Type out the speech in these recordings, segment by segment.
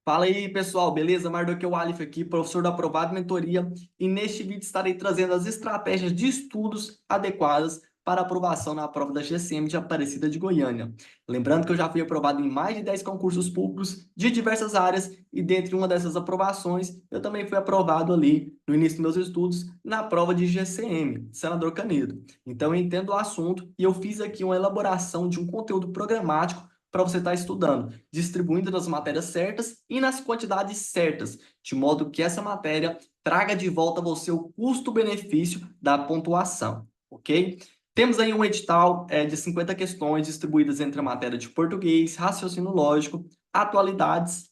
Fala aí, pessoal, beleza? Mardoqueu Alif aqui, professor da Aprovado Mentoria, e neste vídeo estarei trazendo as estratégias de estudos adequadas para aprovação na prova da GCM de Aparecida de Goiânia. Lembrando que eu já fui aprovado em mais de 10 concursos públicos de diversas áreas, e dentre uma dessas aprovações, eu também fui aprovado ali, no início dos meus estudos, na prova de GCM, Senador Canedo. Então eu entendo o assunto e eu fiz aqui uma elaboração de um conteúdo programático para você estar estudando, distribuindo nas matérias certas e nas quantidades certas, de modo que essa matéria traga de volta a você o custo-benefício da pontuação, ok? Temos aí um edital de 50 questões distribuídas entre a matéria de português, raciocínio lógico, atualidades,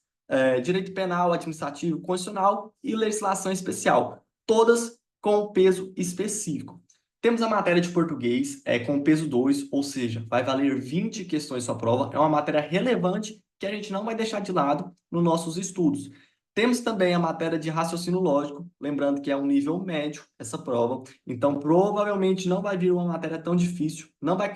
direito penal, administrativo, constitucional e legislação especial, todas com peso específico. Temos a matéria de português com peso 2, ou seja, vai valer 20 questões sua prova. É uma matéria relevante que a gente não vai deixar de lado nos nossos estudos. Temos também a matéria de raciocínio lógico, lembrando que é um nível médio essa prova. Então, provavelmente não vai vir uma matéria tão difícil, não vai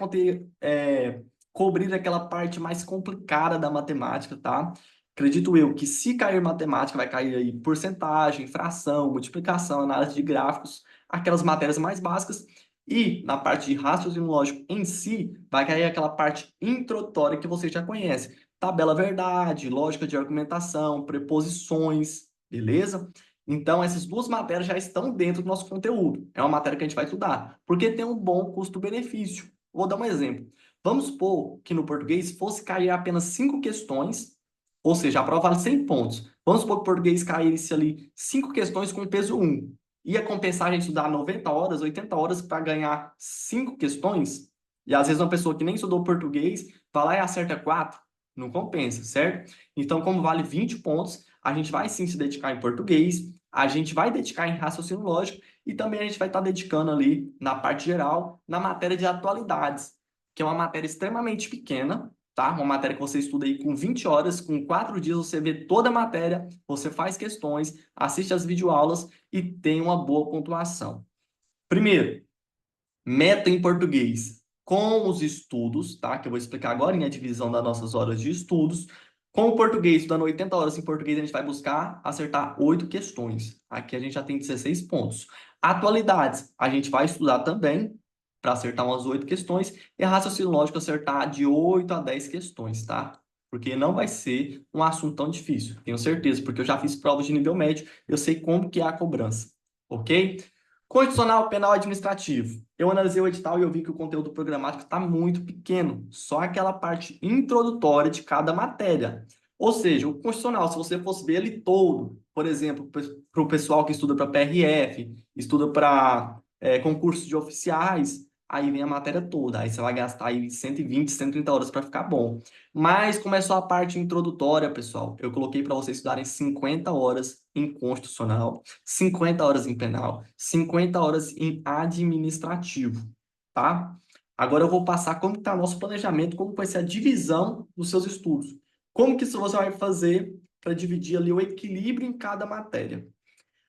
cobrir aquela parte mais complicada da matemática, tá? Acredito eu que se cair matemática, vai cair aí porcentagem, fração, multiplicação, análise de gráficos, aquelas matérias mais básicas. E na parte de raciocínio lógico em si, vai cair aquela parte introdutória que você já conhece. Tabela verdade, lógica de argumentação, preposições, beleza? Então, essas duas matérias já estão dentro do nosso conteúdo. É uma matéria que a gente vai estudar, porque tem um bom custo-benefício. Vou dar um exemplo. Vamos supor que no português fosse cair apenas 5 questões, ou seja, a prova vale 100 pontos. Vamos supor que o português caísse ali 5 questões com peso 1. Ia compensar a gente estudar 90 horas, 80 horas para ganhar 5 questões? E às vezes uma pessoa que nem estudou português vai lá e acerta 4. Não compensa, certo? Então, como vale 20 pontos, a gente vai sim se dedicar em português, a gente vai dedicar em raciocínio lógico e também a gente vai estar dedicando ali, na parte geral, na matéria de atualidades, que é uma matéria extremamente pequena, tá? Uma matéria que você estuda aí com 20 horas, com 4 dias você vê toda a matéria, você faz questões, assiste as videoaulas e tem uma boa pontuação. Primeiro, meta em português com os estudos, tá? Que eu vou explicar agora em a divisão das nossas horas de estudos. Com o português, estudando 80 horas em português, a gente vai buscar acertar 8 questões. Aqui a gente já tem 16 pontos. Atualidades, a gente vai estudar também para acertar umas 8 questões. E raciocínio lógico, acertar de 8 a 10 questões, tá? Porque não vai ser um assunto tão difícil, tenho certeza, porque eu já fiz provas de nível médio, eu sei como que é a cobrança, ok? Constitucional, penal, administrativo. Eu analisei o edital e eu vi que o conteúdo programático está muito pequeno, só aquela parte introdutória de cada matéria. Ou seja, o constitucional, se você fosse ver ele todo, por exemplo, para o pessoal que estuda para PRF, estuda para concursos de oficiais, aí vem a matéria toda, aí você vai gastar aí 120, 130 horas para ficar bom. Mas como é só a parte introdutória, pessoal, eu coloquei para vocês estudarem 50 horas em constitucional, 50 horas em penal, 50 horas em administrativo, tá? Agora eu vou passar como está nosso planejamento, como vai ser a divisão dos seus estudos. Como que isso você vai fazer para dividir ali o equilíbrio em cada matéria?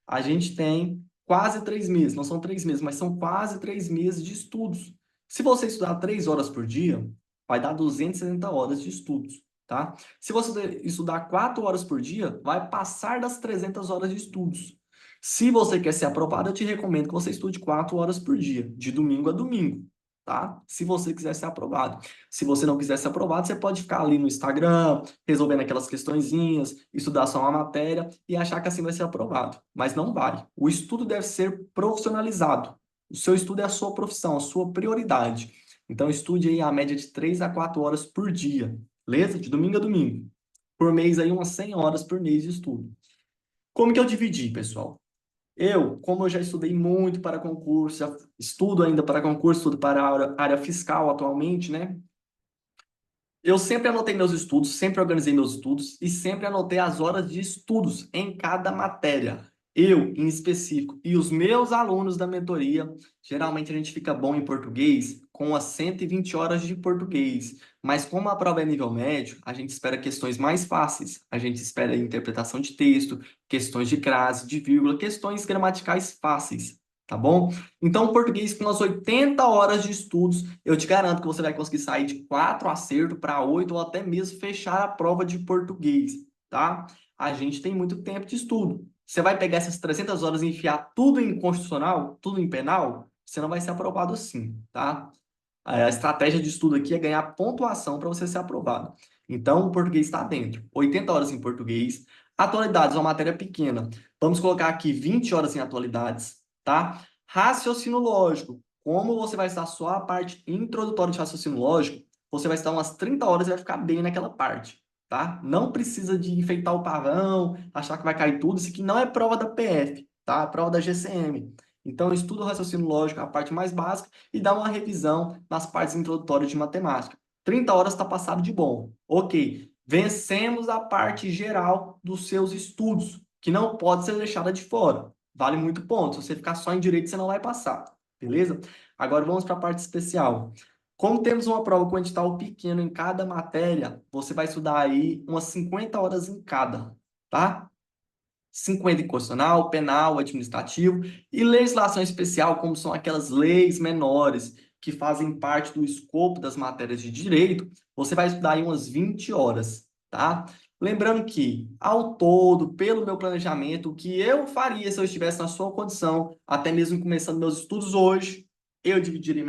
A gente tem quase 3 meses, não são 3 meses, mas são quase 3 meses de estudos. Se você estudar 3 horas por dia, vai dar 270 horas de estudos, tá? Se você estudar 4 horas por dia, vai passar das 300 horas de estudos. Se você quer ser aprovado, eu te recomendo que você estude 4 horas por dia, de domingo a domingo, tá? Se você quiser ser aprovado. Se você não quiser ser aprovado, você pode ficar ali no Instagram, resolvendo aquelas questõezinhas, estudar só uma matéria e achar que assim vai ser aprovado. Mas não vai. O estudo deve ser profissionalizado. O seu estudo é a sua profissão, a sua prioridade. Então, estude aí a média de 3 a 4 horas por dia, beleza? De domingo a domingo. Por mês, aí umas 100 horas por mês de estudo. Como que eu dividi, pessoal? Como eu já estudei muito para concurso, já estudo ainda para concurso, estudo para a área fiscal atualmente, né? Eu sempre anotei meus estudos, sempre organizei meus estudos e sempre anotei as horas de estudos em cada matéria. Eu, em específico, e os meus alunos da mentoria, geralmente a gente fica bom em português com as 120 horas de português. Mas como a prova é nível médio, a gente espera questões mais fáceis. A gente espera interpretação de texto, questões de crase, de vírgula, questões gramaticais fáceis, tá bom? Então, português com as 80 horas de estudos, eu te garanto que você vai conseguir sair de 4 acertos para 8 ou até mesmo fechar a prova de português. tá? A gente tem muito tempo de estudo. Você vai pegar essas 300 horas e enfiar tudo em constitucional, tudo em penal, você não vai ser aprovado assim, tá? A estratégia de estudo aqui é ganhar pontuação para você ser aprovado. Então, o português está dentro. 80 horas em português. Atualidades, uma matéria pequena. Vamos colocar aqui 20 horas em atualidades, tá? Raciocínio lógico. Como você vai estar só a parte introdutória de raciocínio lógico, você vai estar umas 30 horas e vai ficar bem naquela parte, tá? Não precisa de enfeitar o pavão, achar que vai cair tudo. Isso aqui não é prova da PF, tá? É prova da GCM. Então, estuda o raciocínio lógico, a parte mais básica, e dá uma revisão nas partes introdutórias de matemática. 30 horas está passado de bom. Ok. Vencemos a parte geral dos seus estudos, que não pode ser deixada de fora. Vale muito ponto. Se você ficar só em direito, você não vai passar. Beleza? Agora vamos para a parte especial. Como temos uma prova com edital pequeno em cada matéria, você vai estudar aí umas 50 horas em cada, tá? 50 em constitucional, penal, administrativo e legislação especial, como são aquelas leis menores que fazem parte do escopo das matérias de direito, você vai estudar aí umas 20 horas, tá? Lembrando que, ao todo, pelo meu planejamento, o que eu faria se eu estivesse na sua condição, até mesmo começando meus estudos hoje, eu dividiria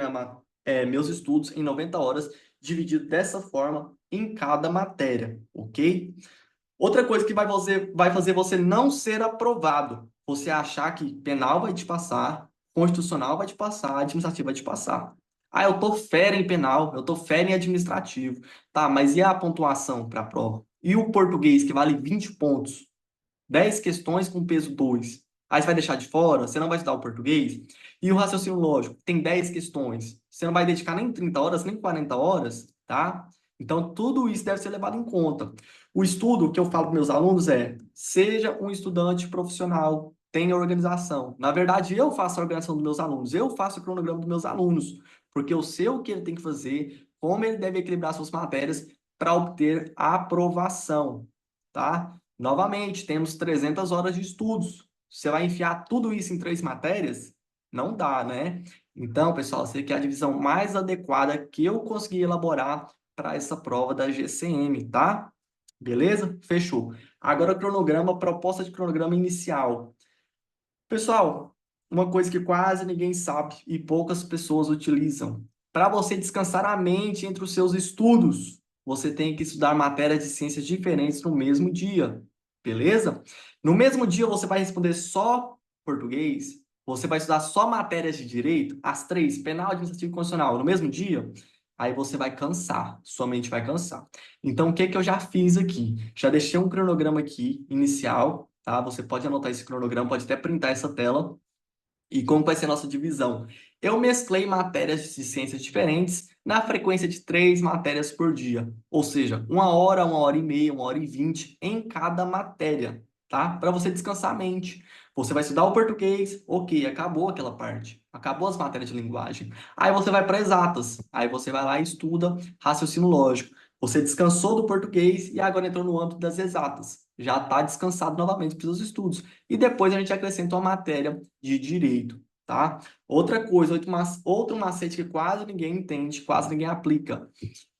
meus estudos em 90 horas, dividido dessa forma em cada matéria, ok? Outra coisa que vai fazer você não ser aprovado, você achar que penal vai te passar, constitucional vai te passar, administrativo vai te passar. Ah, eu tô fera em penal, eu tô fera em administrativo. Tá, mas e a pontuação para a prova? E o português, que vale 20 pontos? 10 questões com peso 2. Aí você vai deixar de fora? Você não vai estudar o português? E o raciocínio lógico, tem 10 questões. Você não vai dedicar nem 30 horas, nem 40 horas, tá? Então, tudo isso deve ser levado em conta. O estudo que eu falo para meus alunos é: seja um estudante profissional, tenha organização. Na verdade, eu faço a organização dos meus alunos, eu faço o cronograma dos meus alunos, porque eu sei o que ele tem que fazer, como ele deve equilibrar suas matérias para obter a aprovação, tá? Novamente, temos 300 horas de estudos. Você vai enfiar tudo isso em 3 matérias? Não dá, né? Então, pessoal, essa aqui é a divisão mais adequada que eu consegui elaborar para essa prova da GCM, tá? Beleza? Fechou. Agora, cronograma, proposta de cronograma inicial. Pessoal, uma coisa que quase ninguém sabe e poucas pessoas utilizam. Para você descansar a mente entre os seus estudos, você tem que estudar matérias de ciências diferentes no mesmo dia, beleza? No mesmo dia você vai responder só português, você vai estudar só matérias de direito, as 3, penal, administrativo e constitucional, no mesmo dia, aí você vai cansar, sua mente vai cansar. Então, o que que eu já fiz aqui? Já deixei um cronograma aqui, inicial, tá? Você pode anotar esse cronograma, pode até printar essa tela. E como vai ser a nossa divisão? Eu mesclei matérias de ciências diferentes na frequência de 3 matérias por dia. Ou seja, 1 hora, 1 hora e meia, 1 hora e 20 em cada matéria, tá? Para você descansar a mente. Você vai estudar o português, ok, acabou aquela parte. Acabou as matérias de linguagem. Aí você vai para exatas. Aí você vai lá e estuda raciocínio lógico. Você descansou do português e agora entrou no âmbito das exatas. Já está descansado novamente para os seus estudos. E depois a gente acrescenta uma matéria de direito, tá? Outra coisa, outro macete que quase ninguém entende, quase ninguém aplica.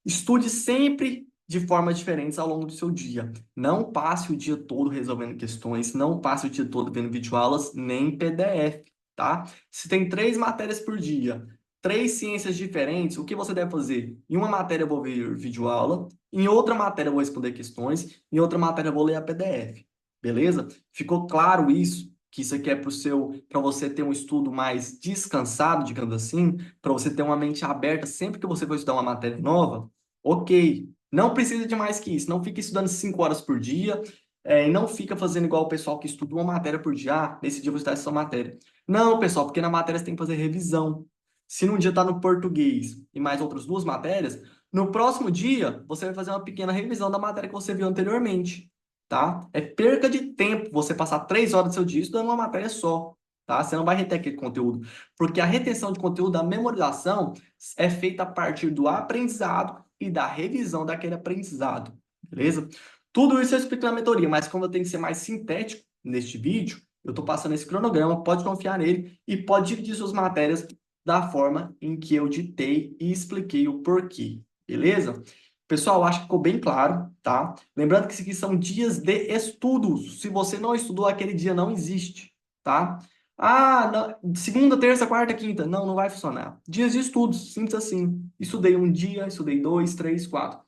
Estude sempre de formas diferentes ao longo do seu dia. Não passe o dia todo resolvendo questões, não passe o dia todo vendo videoaulas, nem PDF, tá? Se tem 3 matérias por dia, 3 ciências diferentes, o que você deve fazer? Em uma matéria eu vou ver videoaula, em outra matéria eu vou responder questões, em outra matéria eu vou ler a PDF. Beleza? Ficou claro isso? Que isso aqui é para você ter um estudo mais descansado, digamos assim, para você ter uma mente aberta sempre que você for estudar uma matéria nova? Ok, não precisa de mais que isso. Não fica estudando 5 horas por dia, e não fica fazendo igual o pessoal que estuda uma matéria por dia. Ah, nesse dia eu vou estudar essa matéria. Não, pessoal, porque na matéria você tem que fazer revisão. Se num dia está no português e mais outras 2 matérias, no próximo dia você vai fazer uma pequena revisão da matéria que você viu anteriormente, tá? É perca de tempo você passar 3 horas do seu dia estudando uma matéria só, tá? Você não vai reter aquele conteúdo, porque a retenção de conteúdo, a memorização, é feita a partir do aprendizado e da revisão daquele aprendizado, beleza? Tudo isso eu explico na mentoria, mas como eu tenho que ser mais sintético neste vídeo, eu estou passando esse cronograma, pode confiar nele e pode dividir suas matérias da forma em que eu ditei e expliquei o porquê, beleza? Pessoal, acho que ficou bem claro, tá? Lembrando que isso aqui são dias de estudos. Se você não estudou, aquele dia não existe, tá? Ah, segunda, terça, quarta, quinta. Não, não vai funcionar. Dias de estudos, simples assim. Estudei um dia, estudei dois, três, quatro.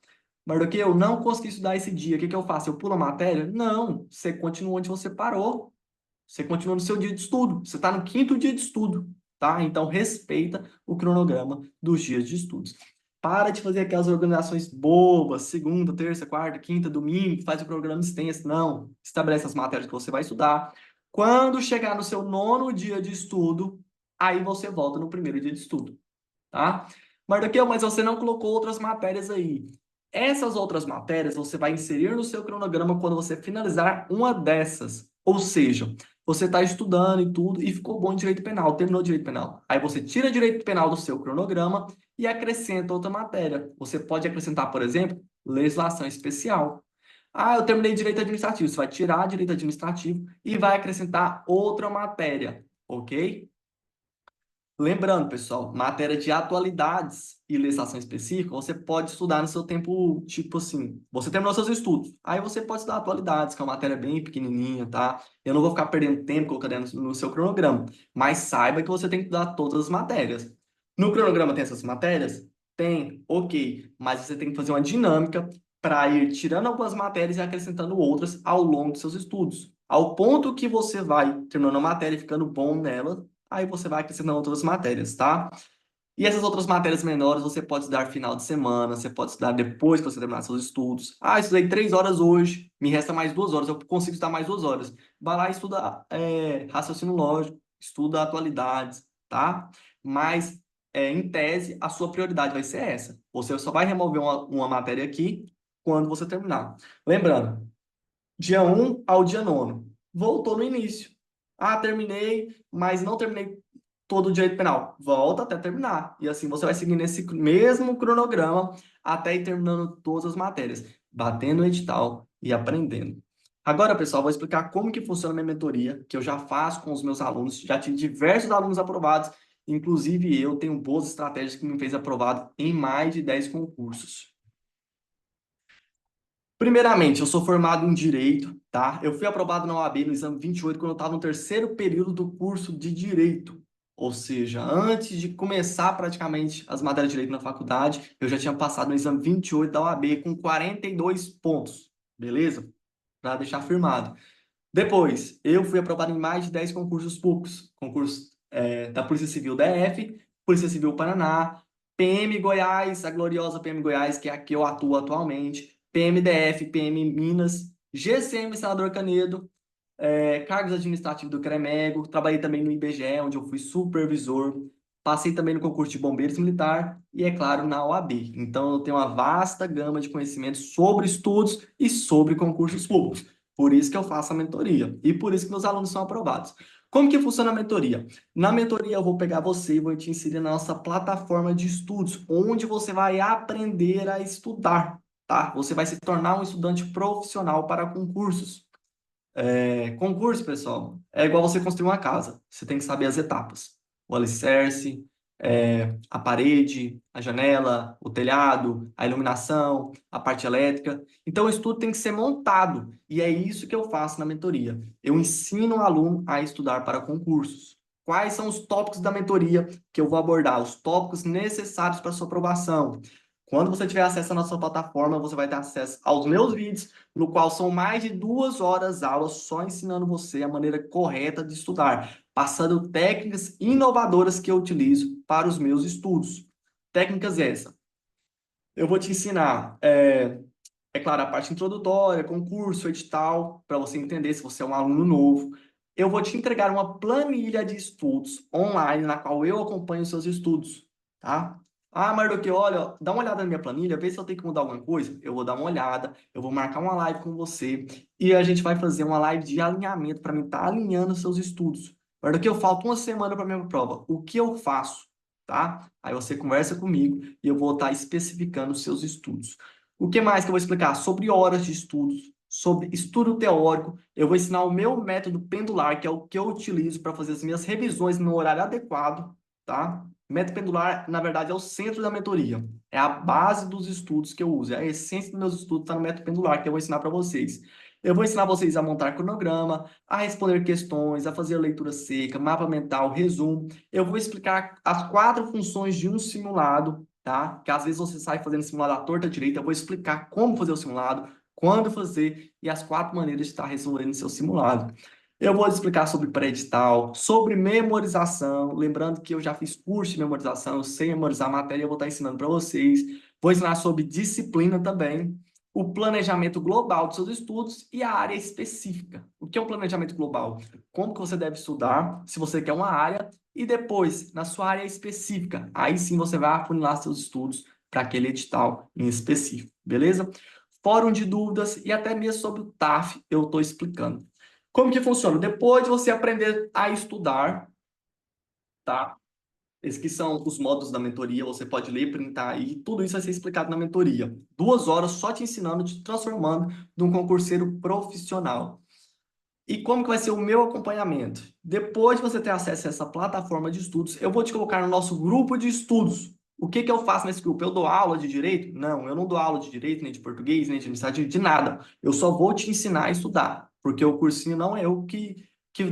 Mardoqueu, eu não consegui estudar esse dia. O que que eu faço? Eu pulo a matéria? Não, você continua onde você parou. Você continua no seu dia de estudo. Você está no quinto dia de estudo, tá? Então, respeita o cronograma dos dias de estudos. Para de fazer aquelas organizações bobas, segunda, terça, quarta, quinta, domingo, faz o programa extenso. Não. Estabelece as matérias que você vai estudar. Quando chegar no seu nono dia de estudo, aí você volta no primeiro dia de estudo, tá? Mardoqueu, mas você não colocou outras matérias aí. Essas outras matérias você vai inserir no seu cronograma quando você finalizar uma dessas. Ou seja, você está estudando e tudo e ficou bom em direito penal, terminou direito penal. Aí você tira direito penal do seu cronograma e acrescenta outra matéria. Você pode acrescentar, por exemplo, legislação especial. Ah, eu terminei direito administrativo. Você vai tirar direito administrativo e vai acrescentar outra matéria, ok? Lembrando, pessoal, matéria de atualidades e legislação específica, você pode estudar no seu tempo, tipo assim, você terminou seus estudos, aí você pode estudar atualidades, que é uma matéria bem pequenininha, tá? Eu não vou ficar perdendo tempo colocando no seu cronograma, mas saiba que você tem que estudar todas as matérias. No cronograma tem essas matérias? Tem, ok, mas você tem que fazer uma dinâmica para ir tirando algumas matérias e acrescentando outras ao longo dos seus estudos. Ao ponto que você vai terminando a matéria e ficando bom nela, aí você vai acrescentando outras matérias, tá? E essas outras matérias menores você pode estudar final de semana, você pode estudar depois que você terminar seus estudos. Ah, estudei 3 horas hoje, me resta mais 2 horas, eu consigo estudar mais 2 horas. Vai lá e estuda raciocínio lógico, estuda atualidades, tá? Mas, em tese, a sua prioridade vai ser essa. Você só vai remover uma matéria aqui quando você terminar. Lembrando, dia 1 ao dia 9º. Voltou no início. Ah, terminei, mas não terminei todo o direito penal. Volta até terminar. E assim você vai seguindo esse mesmo cronograma até ir terminando todas as matérias, batendo o edital e aprendendo. Agora, pessoal, vou explicar como que funciona a minha mentoria, que eu já faço com os meus alunos. Já tive diversos alunos aprovados, inclusive eu tenho boas estratégias que me fez aprovado em mais de 10 concursos. Primeiramente, eu sou formado em Direito, tá? Eu fui aprovado na OAB no exame 28 quando eu estava no terceiro período do curso de Direito. Ou seja, antes de começar praticamente as matérias de Direito na faculdade, eu já tinha passado no exame 28 da OAB com 42 pontos, beleza? Para deixar firmado. Depois, eu fui aprovado em mais de 10 concursos públicos. Concursos da Polícia Civil DF, Polícia Civil Paraná, PM Goiás, a gloriosa PM Goiás, que é a que eu atuo atualmente, PMDF, PM Minas, GCM Senador Canedo, cargos administrativos do CREMEGO, trabalhei também no IBGE, onde eu fui supervisor, passei também no concurso de bombeiros militar e, é claro, na OAB. Então, eu tenho uma vasta gama de conhecimentos sobre estudos e sobre concursos públicos. Por isso que eu faço a mentoria e por isso que meus alunos são aprovados. Como que funciona a mentoria? Na mentoria, eu vou pegar você e vou te inserir na nossa plataforma de estudos, onde você vai aprender a estudar, tá? Você vai se tornar um estudante profissional para concursos. Concurso, pessoal, é igual você construir uma casa. Você tem que saber as etapas. O alicerce, a parede, a janela, o telhado, a iluminação, a parte elétrica. Então, o estudo tem que ser montado. E é isso que eu faço na mentoria. Eu ensino o aluno a estudar para concursos. Quais são os tópicos da mentoria que eu vou abordar? Os tópicos necessários para a sua aprovação. Quando você tiver acesso à nossa plataforma, você vai ter acesso aos meus vídeos, no qual são mais de 2 horas aulas só ensinando você a maneira correta de estudar, passando técnicas inovadoras que eu utilizo para os meus estudos. Técnicas essas. Eu vou te ensinar, claro, a parte introdutória, concurso, edital, para você entender se você é um aluno novo. Eu vou te entregar uma planilha de estudos online, na qual eu acompanho os seus estudos, tá? Ah, Mardoqueu, olha, dá uma olhada na minha planilha, vê se eu tenho que mudar alguma coisa. Eu vou dar uma olhada, eu vou marcar uma live com você e a gente vai fazer uma live de alinhamento para mim estar alinhando os seus estudos. Mardoqueu, falta uma semana para minha prova. O que eu faço? Tá? Aí você conversa comigo e eu vou estar especificando os seus estudos. O que mais que eu vou explicar? Sobre horas de estudos, sobre estudo teórico. Eu vou ensinar o meu método pendular, que é o que eu utilizo para fazer as minhas revisões no horário adequado, tá? Método pendular, na verdade, é o centro da mentoria. É a base dos estudos que eu uso. É a essência dos meus estudos está no método pendular, que eu vou ensinar para vocês. Eu vou ensinar vocês a montar cronograma, a responder questões, a fazer a leitura seca, mapa mental, resumo. Eu vou explicar as 4 funções de um simulado, tá? Que às vezes você sai fazendo simulado à torta à direita. Eu vou explicar como fazer o simulado, quando fazer e as 4 maneiras de estar resolvendo seu simulado. Eu vou explicar sobre pré-edital, sobre memorização, lembrando que eu já fiz curso de memorização, eu sei memorizar a matéria, eu vou estar ensinando para vocês. Vou ensinar sobre disciplina também, o planejamento global dos seus estudos e a área específica. O que é um planejamento global? Como que você deve estudar, se você quer uma área, e depois, na sua área específica, aí sim você vai afunilar seus estudos para aquele edital em específico, beleza? Fórum de dúvidas e até mesmo sobre o TAF eu estou explicando. Como que funciona? Depois de você aprender a estudar, tá? Esses que são os módulos da mentoria, você pode ler, printar aí, tudo isso vai ser explicado na mentoria. 2 horas só te ensinando, te transformando num concurseiro profissional. E como que vai ser o meu acompanhamento? Depois de você ter acesso a essa plataforma de estudos, eu vou te colocar no nosso grupo de estudos. O que que eu faço nesse grupo? Eu dou aula de direito? Não, eu não dou aula de direito, nem de português, nem de administrativo, de nada. Eu só vou te ensinar a estudar, porque o cursinho não é eu que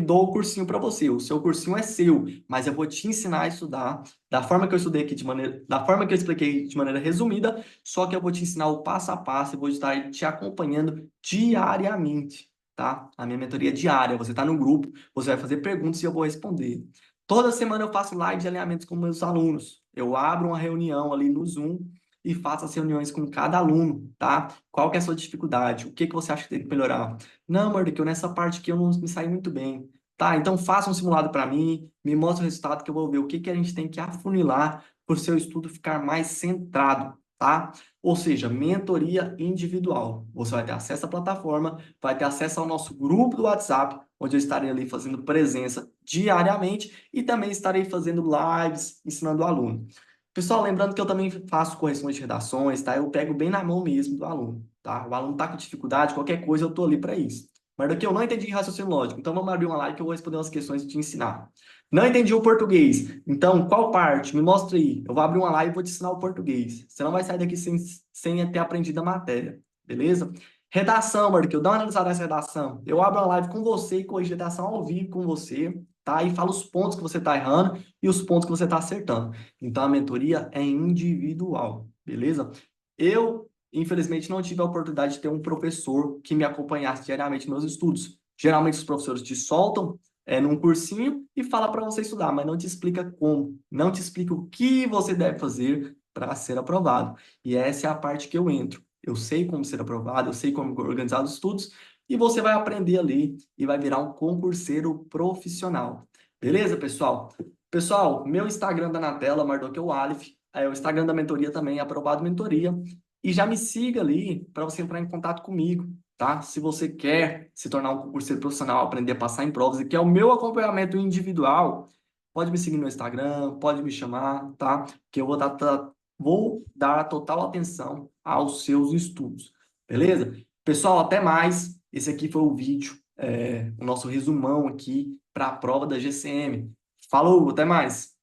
dou o cursinho para você. O seu cursinho é seu, mas eu vou te ensinar a estudar da forma que eu estudei aqui de maneira, da forma que eu expliquei de maneira resumida, só que eu vou te ensinar o passo a passo e vou estar te acompanhando diariamente, tá? A minha mentoria é diária, você está no grupo, você vai fazer perguntas e eu vou responder. Toda semana eu faço live de alinhamentos com meus alunos. Eu abro uma reunião ali no Zoom e faço as reuniões com cada aluno, tá? Qual que é a sua dificuldade? O que que você acha que tem que melhorar? Não, Mordecai, nessa parte aqui eu não me saí muito bem. Tá, então faça um simulado para mim, me mostre o resultado que eu vou ver o que que a gente tem que afunilar para o seu estudo ficar mais centrado, tá? Ou seja, mentoria individual. Você vai ter acesso à plataforma, vai ter acesso ao nosso grupo do WhatsApp, onde eu estarei ali fazendo presença diariamente e também estarei fazendo lives ensinando o aluno. Pessoal, lembrando que eu também faço correções de redações, tá? Eu pego bem na mão mesmo do aluno, tá? O aluno tá com dificuldade, qualquer coisa eu tô ali para isso. Mas daqui eu não entendi raciocínio lógico, então vamos abrir uma live que eu vou responder umas questões e te ensinar. Não entendi o português, então qual parte? Me mostra aí. Eu vou abrir uma live e vou te ensinar o português. Você não vai sair daqui sem ter aprendido a matéria, beleza? Redação, Marquinhos, dá uma analisada nessa redação. Eu abro uma live com você e corrijo a redação ao vivo com você, tá? E falo os pontos que você está errando e os pontos que você está acertando. Então a mentoria é individual, beleza? Eu, infelizmente, não tive a oportunidade de ter um professor que me acompanhasse diariamente nos meus estudos. Geralmente os professores te soltam num cursinho e fala para você estudar, mas não te explica como, não te explica o que você deve fazer para ser aprovado. E essa é a parte que eu entro. Eu sei como ser aprovado, eu sei como organizar os estudos, e você vai aprender ali e vai virar um concurseiro profissional. Beleza, pessoal? Pessoal, meu Instagram tá na tela, Mardoqueu Alif. O Instagram da mentoria também é Aprovado Mentoria. E já me siga ali para você entrar em contato comigo, tá? Se você quer se tornar um concurseiro profissional, aprender a passar em provas e quer o meu acompanhamento individual, pode me seguir no Instagram, pode me chamar, tá? Que eu vou dar total atenção aos seus estudos, beleza? Pessoal, até mais. Esse aqui foi o vídeo, o nosso resumão aqui para a prova da GCM. Falou, até mais!